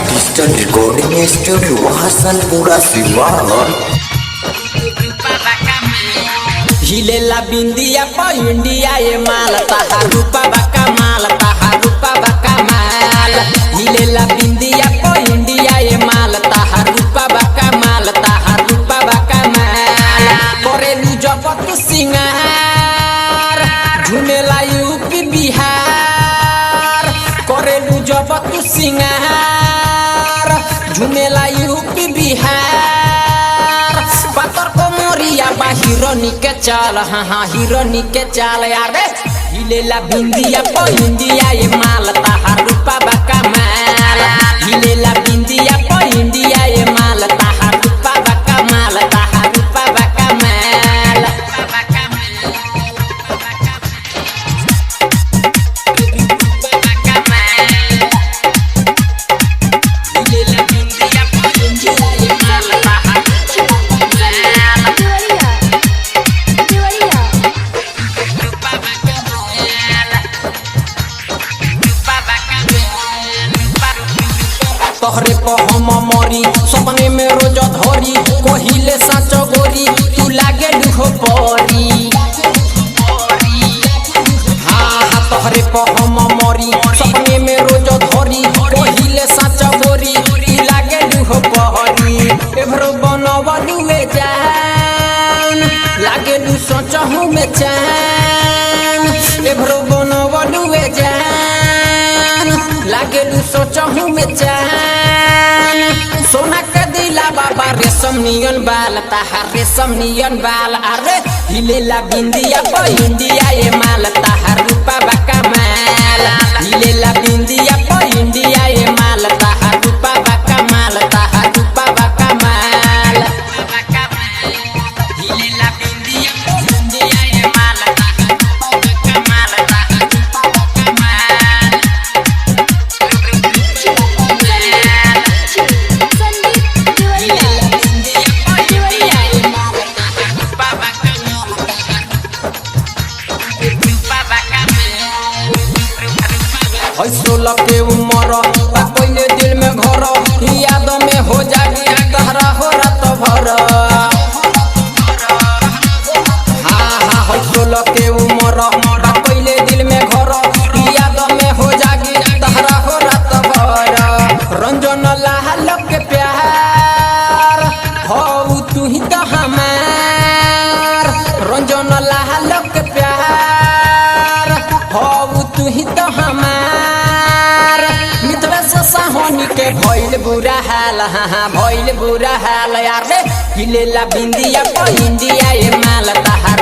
Digital recording studio Hasanpura Siwan. हिलेला बिंदिया प इंडिया ये माल ताहा रूपा बका माल ताहा रूपा बका माल। हिलेला बिंदिया प इंडिया ये माल ताहा रूपा बका माल ताहा रूपा बका माल। करेलू जब तू सिंगार झूमेला यूपी बिहार। करेलू जब तू सिंगार झूमेला यूपी बिहार। पातर को मोरिया बा हिरोनी के चाल, हाँ हाँ हिरोनी के चाल यारे। हिलेला बिंदिया प इंडिया ये माल ताहा रूपा बका माल। हिलेला बिंदिया प इंडिया ये माल ताहा रूपा बका माल ताहा रूपा बका माल। हिलेला बिंदिया प इंडिया ये माल ताहा तोहरे पे हम मरी सपने में रोज धरी। कोहिले साँच गोरी तू लागे दुखो परी। हाँ हाँ तोहरे पे हम मरी सपने में रोज धरी। कोहिले साँच गोरी तू लागे दुखो परी। एभरो बनवलुए जान लागे दू सोचहु में चान। एभरो बनवलुए जान लागे दू सोचहु में चान। सोना के दिला बाबा रेशम नियन बाल ताहा रेशम नियन बाल। अरे हिलेला बिंदिया प इंडिया ये माल ताहा रूपा बका माल। हिलेला बिंदिया प इंडिया ये माल ताहा रूपा बका माल ताहा रूपा बका माल। हिलेला बिंदिया प इंडिया ये माल ताहा रूपा बका माल ताहा रूपा बका माल। सोलह के उम्र पहले दिल में घर याद में हो जागी तहरा हो रात भर। हाँ हाँ 16 के उम्र पहले दिल में घर याद में हो जागी तहरा हो रात भर। रंजन लाल के प्यार हो तू ही तो हमार। रंजन लाल के प्यार हो तू ही तो हमार। साहोनी के भइल बुरा हाल, हाँ हाँ भइल बुरा हाल यार। हिलेला बिंदिया प इंडिया ये माल ताहा